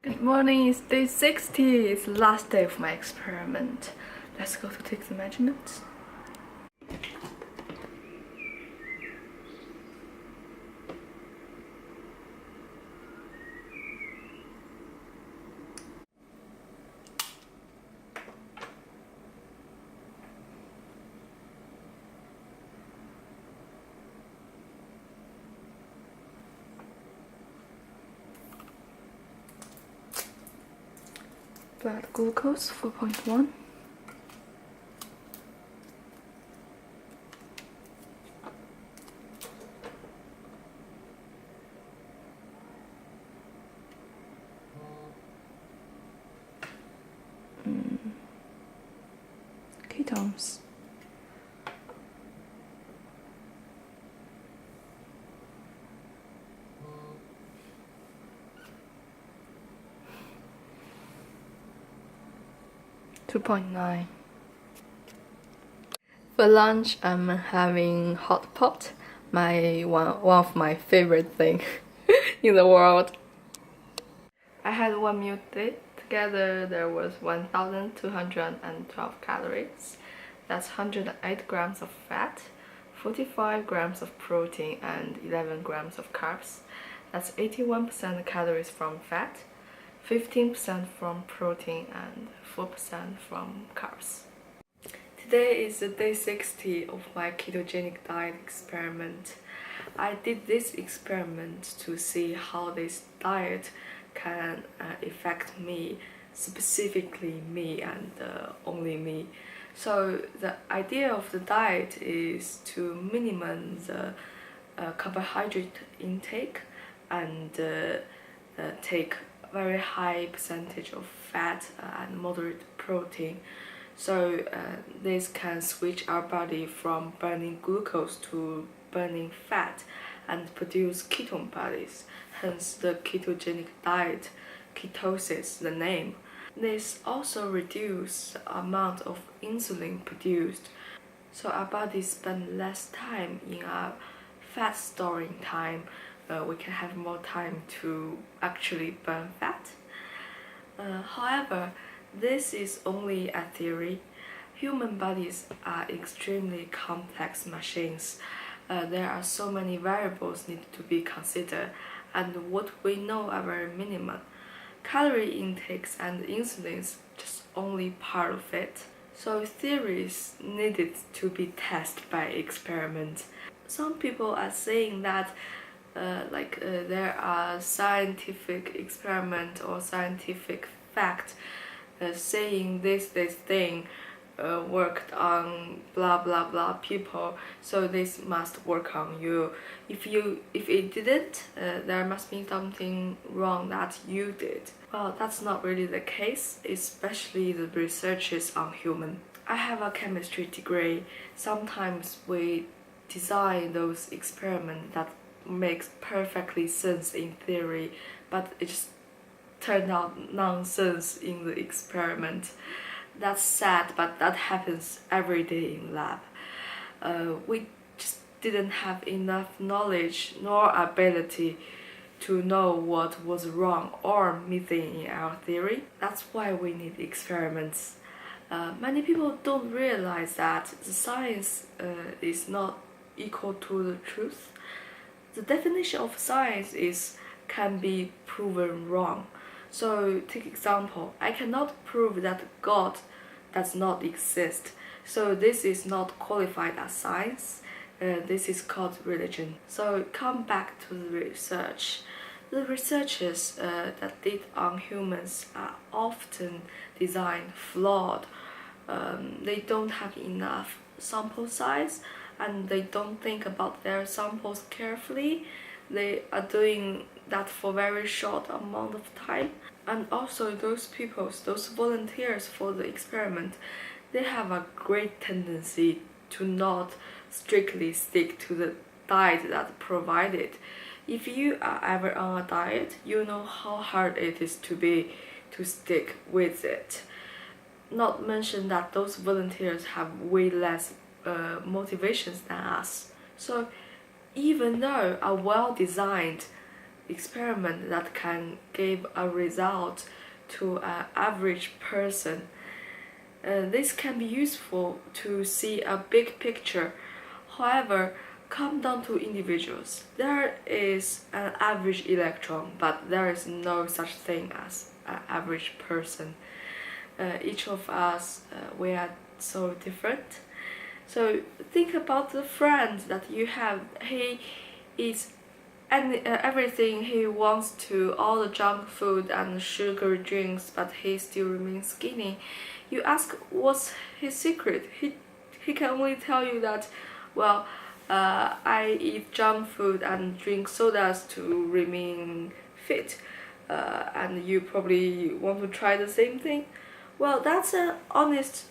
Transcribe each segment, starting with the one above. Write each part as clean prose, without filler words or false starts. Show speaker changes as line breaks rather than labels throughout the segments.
Good morning, it's day 60. It's the last day of my experiment. Let's go to take the measurements. Blood glucose 4.1. Ketones. .9. For lunch, I'm having hot pot, one of my favorite thing in the world. I had one meal today. Together there was 1,212 calories. That's 108 grams of fat, 45 grams of protein, and 11 grams of carbs. That's 81% calories from fat, 15% from protein, and 4% from carbs. Today is the day 60 of my ketogenic diet experiment. I did this experiment to see how this diet can affect me, specifically me and only me. So the idea of the diet is to minimize the carbohydrate intake and take very high percentage of fat and moderate protein. So this can switch our body from burning glucose to burning fat and produce ketone bodies, hence the ketogenic diet, ketosis, the name. This also reduces the amount of insulin produced, so our body spend less time in our fat storing time. We can have more time to actually burn fat. However, this is only a theory. Human bodies are extremely complex machines. There are so many variables need to be considered, and what we know are very minimal. Calorie intakes and insulins just only part of it. So theories needed to be tested by experiment. Some people are saying that there are scientific experiment or scientific fact saying this thing worked on blah blah blah people, so this must work on you. If it didn't, there must be something wrong that you did. Well, that's not really the case, especially the researches on human. I have a chemistry degree. Sometimes we design those experiments that makes perfectly sense in theory, but it just turned out nonsense in the experiment. That's sad, but that happens every day in lab. We just didn't have enough knowledge nor ability to know what was wrong or missing in our theory. That's why we need experiments. Many people don't realize that the science is not equal to the truth. The definition of science is can be proven wrong. So take example, I cannot prove that God does not exist. So this is not qualified as science. This is called religion. So come back to the research. The researches that did on humans are often designed flawed. They don't have enough sample size and they don't think about their samples carefully. They are doing that for very short amount of time. And also those volunteers for the experiment, they have a great tendency to not strictly stick to the diet that provided. If you are ever on a diet, you know how hard it is to stick with it. Not mention that those volunteers have way less motivations than us. So even though a well-designed experiment that can give a result to an average person. This can be useful to see a big picture. However, come down to individuals. There is an average electron, but there is no such thing as an average person. Each of us, we are so different. So think about the friend that you have. He eats everything he wants to, all the junk food and sugar drinks, but he still remains skinny. You ask what's his secret. He can only tell you that, well, I eat junk food and drink sodas to remain fit. And you probably want to try the same thing. Well, that's an honest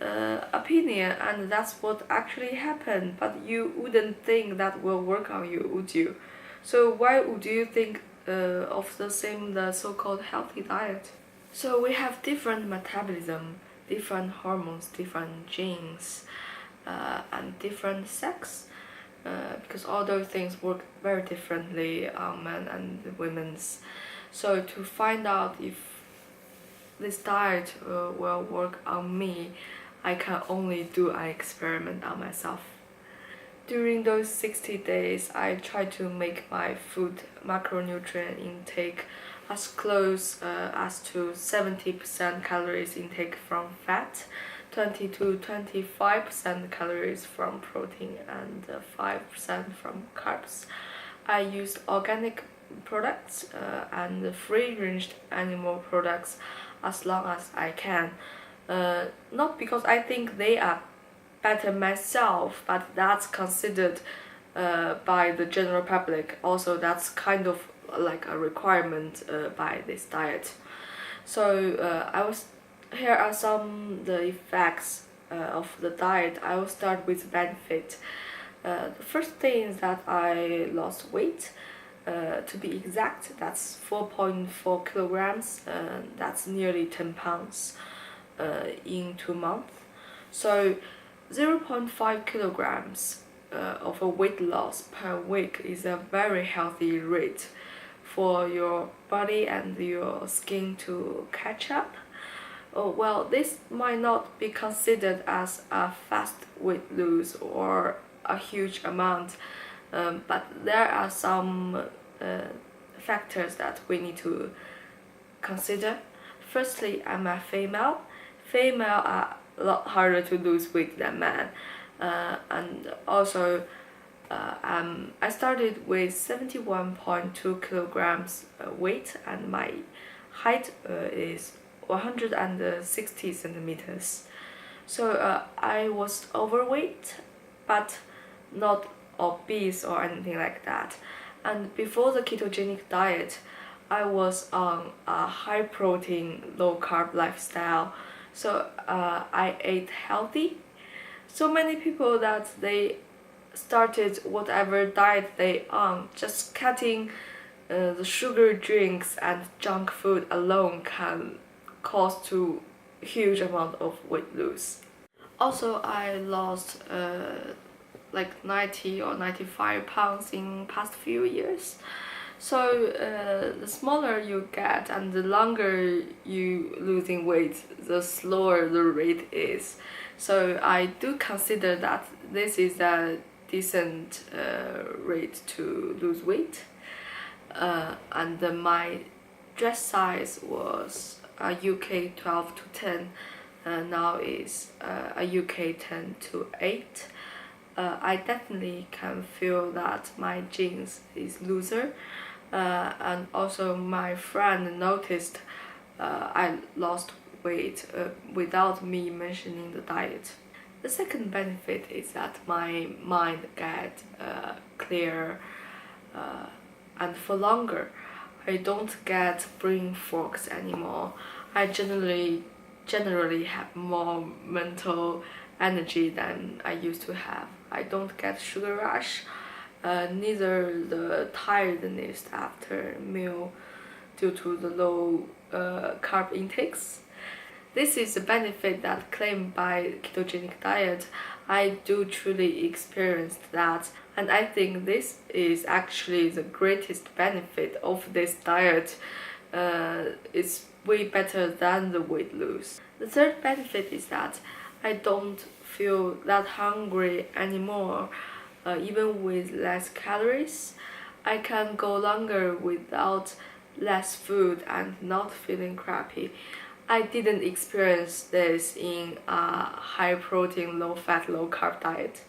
opinion, and that's what actually happened, but you wouldn't think that will work on you, would you? So why would you think of the so-called healthy diet? So we have different metabolism, different hormones, different genes, and different sex, because all those things work very differently on men and women's. So to find out if this diet will work on me, I can only do an experiment on myself. During those 60 days, I try to make my food macronutrient intake as close as to 70% calories intake from fat, 20 to 25% calories from protein, and 5% from carbs. I used organic products and free-range animal products as long as I can. Not because I think they are better myself, but that's considered by the general public. Also, that's kind of like a requirement by this diet. So here are some the effects of the diet. I will start with benefit. The first thing is that I lost weight. To be exact, that's 4.4 kilograms. That's nearly 10 pounds in 2 months. So 0.5 kilograms of a weight loss per week is a very healthy rate for your body and your skin to catch up. Oh, well, this might not be considered as a fast weight loss or a huge amount, but there are some factors that we need to consider. Firstly, I'm a female. Female are a lot harder to lose weight than men, and also I started with 71.2 kilograms weight, and my height is 160 centimeters. So I was overweight, but not obese or anything like that. And before the ketogenic diet, I was on a high protein, low carb lifestyle. So I ate healthy. So many people that they started whatever diet they on, just cutting the sugar drinks and junk food alone can cause to huge amount of weight loss. Also, I lost like 90 or 95 pounds in past few years. So the smaller you get and the longer you losing weight, the slower the rate is. So I do consider that this is a decent rate to lose weight. And my dress size was a UK 12 to 10, now is a UK 10 to 8. I definitely can feel that my jeans is looser, and also my friend noticed I lost weight without me mentioning the diet. The second benefit is that my mind gets clearer, and for longer. I don't get brain fogs anymore. I generally have more mental energy than I used to have. I don't get sugar rush, neither the tiredness after meal due to the low carb intakes. This is a benefit that claimed by ketogenic diet. I do truly experience that And I think this is actually the greatest benefit of this diet. It's way better than the weight loss. The third benefit is that I don't feel that hungry anymore, even with less calories. I can go longer without less food and not feeling crappy. I didn't experience this in a high protein, low fat, low carb diet.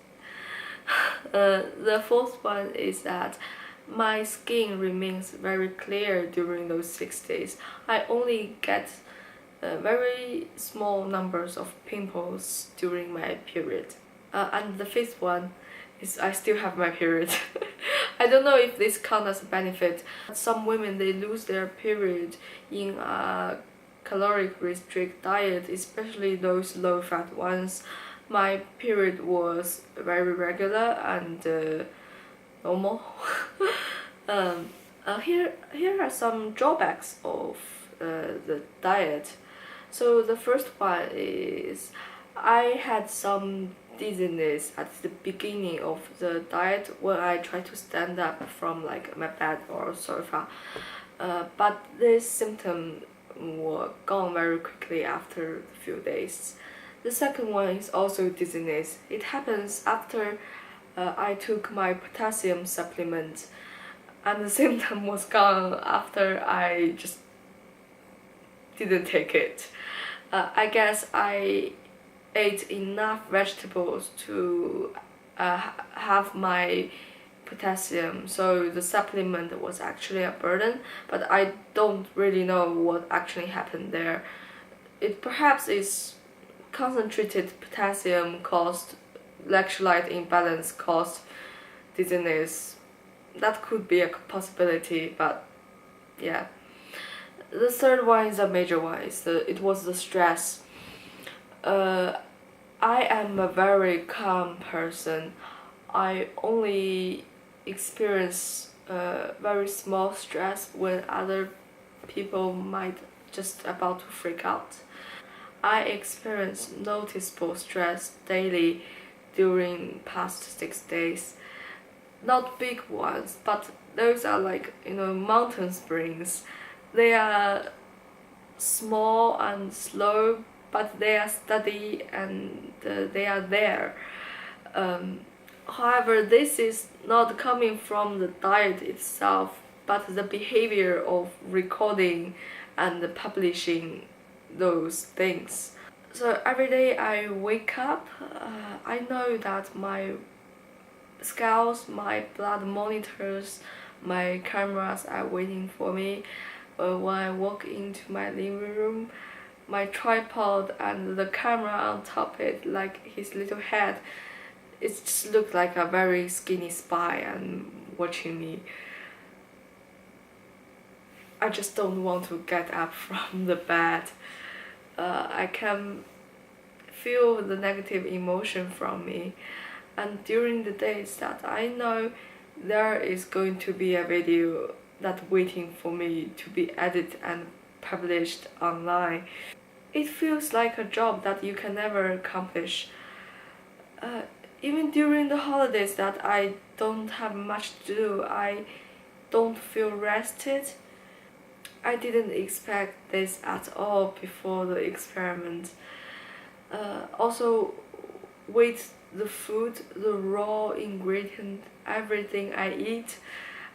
The fourth one is that my skin remains very clear during those 6 days. I only get very small numbers of pimples during my period. And the fifth one is I still have my period. I don't know if this counts as a benefit. Some women, they lose their period in a caloric restrict diet, especially those low fat ones. My period was very regular and normal. Here are some drawbacks of the diet. So the first one is I had some dizziness at the beginning of the diet when I tried to stand up from like my bed or sofa. But this symptom were gone very quickly after a few days. The second one is also dizziness. It happens after I took my potassium supplement, and the symptom was gone after I just didn't take it. I guess I ate enough vegetables to have my potassium, so the supplement was actually a burden, but I don't really know what actually happened there. It perhaps is concentrated potassium caused electrolyte imbalance caused dizziness. That could be a possibility, but yeah. The third one is a major one. It was the stress. I am a very calm person. I only experience very small stress when other people might just about to freak out. I experience noticeable stress daily during past 6 days. Not big ones, but those are like, mountain springs. They are small and slow, but they are steady and they are there. However, this is not coming from the diet itself, but the behavior of recording and publishing those things. So every day I wake up, I know that my scales, my blood monitors, my cameras are waiting for me. When I walk into my living room, my tripod and the camera on top it, like his little head, it just looks like a very skinny spy and watching me. I just don't want to get up from the bed. I can feel the negative emotion from me, and during the days that I know there is going to be a video that waiting for me to be edited and published online, it feels like a job that you can never accomplish. Even during the holidays that I don't have much to do, I don't feel rested. I didn't expect this at all before the experiment. Also, with the food, the raw ingredient, everything I eat,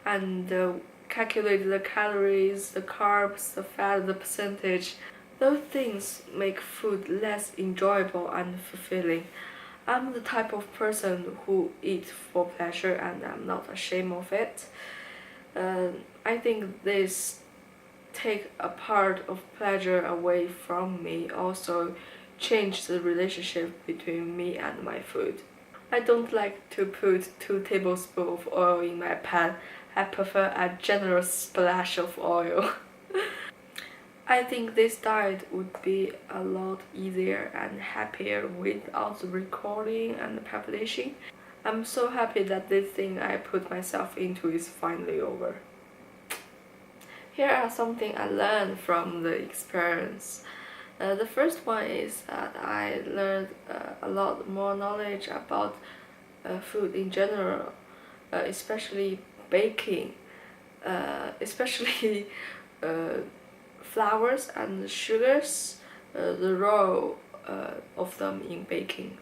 and calculate the calories, the carbs, the fat, the percentage, those things make food less enjoyable and fulfilling. I'm the type of person who eats for pleasure and I'm not ashamed of it. I think this take a part of pleasure away from me, also change the relationship between me and my food. I don't like to put 2 tablespoons of oil in my pan. I prefer a generous splash of oil. I think this diet would be a lot easier and happier without the recording and publishing. I'm so happy that this thing I put myself into is finally over. Here are something I learned from the experience. The first one is that I learned a lot more knowledge about food in general. especially baking, especially flours and sugars, the role of them in baking.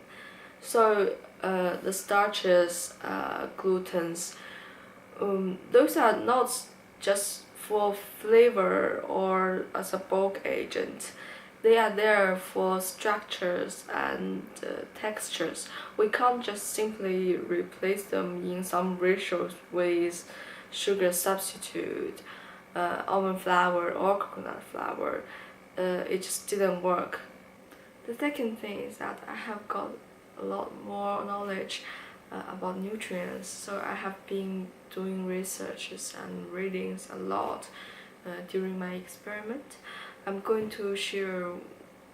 So the starches, glutens, those are not just for flavor or as a bulk agent. They are there for structures and textures. We can't just simply replace them in some ratios with sugar substitute, almond flour or coconut flour. It just didn't work. The second thing is that I have got a lot more knowledge about nutrients, so I have been doing researches and readings a lot during my experiment. I'm going to share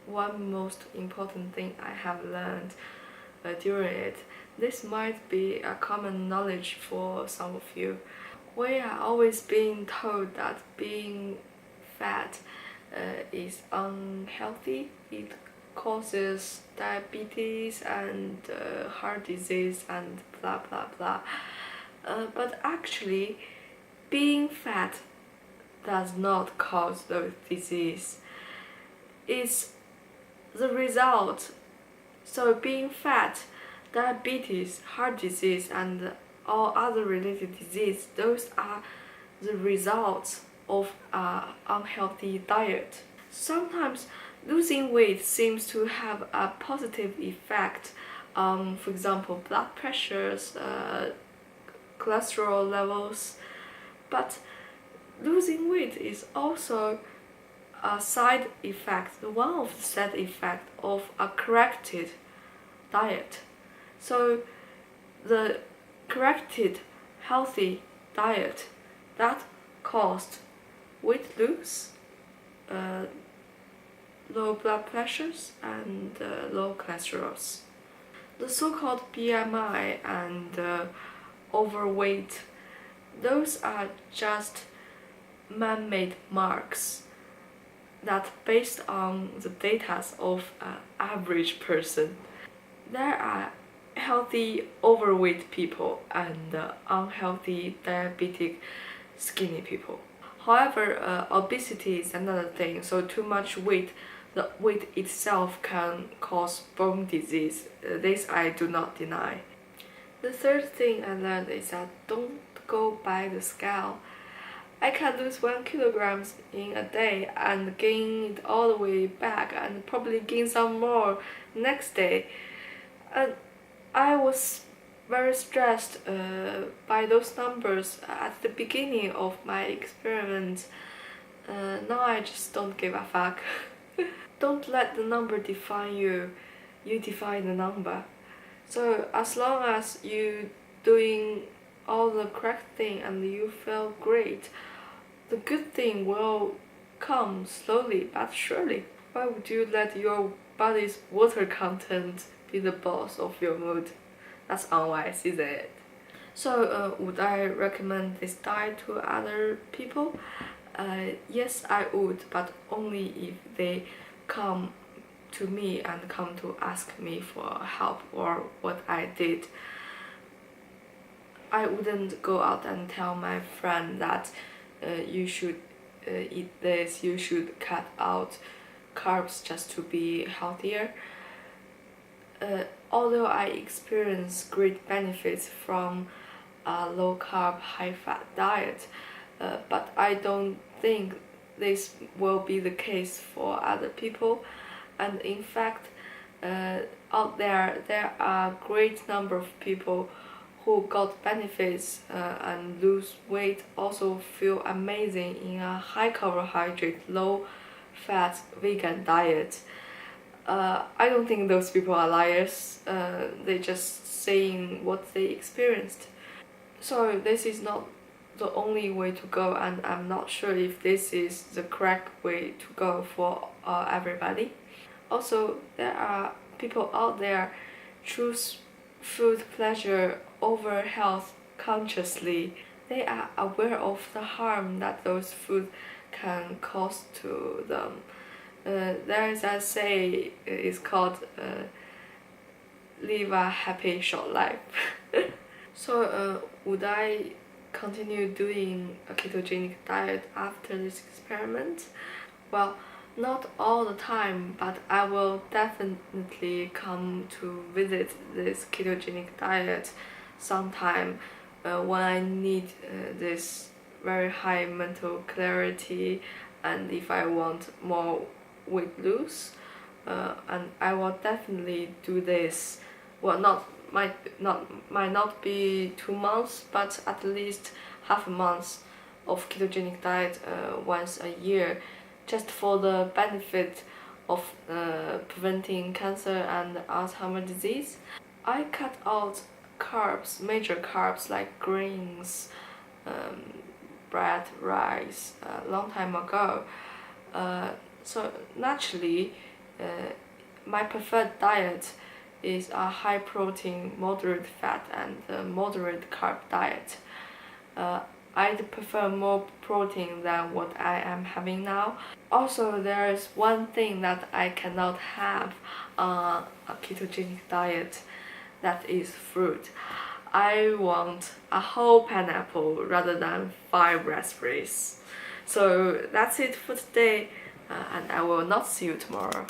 one most important thing I have learned during it. This might be a common knowledge for some of you. We are always being told that being fat is unhealthy. It causes diabetes and heart disease and blah blah blah. But actually, being fat does not cause those disease. It's the result. So being fat, diabetes, heart disease, and all other related disease, those are the results of an unhealthy diet. Sometimes losing weight seems to have a positive effect on, for example, blood pressures, cholesterol levels, but losing weight is also a side effect, one of the side effects of a corrected diet. So the corrected healthy diet that caused weight loss, low blood pressures and low cholesterols. The so-called BMI and overweight, those are just man-made marks that based on the data of an average person. There are healthy overweight people and unhealthy diabetic skinny people. However, obesity is another thing, so too much weight, the weight itself can cause bone disease. This I do not deny. The third thing I learned is that don't go by the scale. I can lose 1 kilogram in a day and gain it all the way back and probably gain some more next day. And I was very stressed by those numbers at the beginning of my experiment. Now I just don't give a fuck. Don't let the number define you, you define the number. So as long as you doing all the correct thing and you feel great, the good thing will come slowly but surely. Why would you let your body's water content be the boss of your mood? That's unwise, isn't it? So would I recommend this diet to other people? Yes, I would, but only if they come to me and come to ask me for help or what I did. I wouldn't go out and tell my friend that you should eat this, you should cut out carbs just to be healthier. Although I experience great benefits from a low carb, high fat diet, but I don't think this will be the case for other people. And in fact, out there are a great number of people who got benefits and lose weight, also feel amazing in a high carbohydrate, low fat vegan diet. I don't think those people are liars. They're just saying what they experienced. So this is not the only way to go, and I'm not sure if this is the correct way to go for everybody. Also, there are people out there choose food pleasure over health consciously. They are aware of the harm that those food can cause to them. There is a say, it's called live a happy short life. So would I continue doing a ketogenic diet after this experiment? Well, not all the time, but I will definitely come to visit this ketogenic diet sometime when I need this very high mental clarity, and if I want more weight loss, and I will definitely do this. Well, might not be 2 months, but at least half a month of ketogenic diet once a year, just for the benefit of preventing cancer and Alzheimer's disease. I cut out carbs, major carbs like grains, bread, rice, a long time ago. So naturally, my preferred diet is a high protein, moderate fat and moderate carb diet. I'd prefer more protein than what I am having now. Also, there is one thing that I cannot have on a ketogenic diet, that is fruit. I want a whole pineapple rather than 5 raspberries. So that's it for today, and I will not see you tomorrow.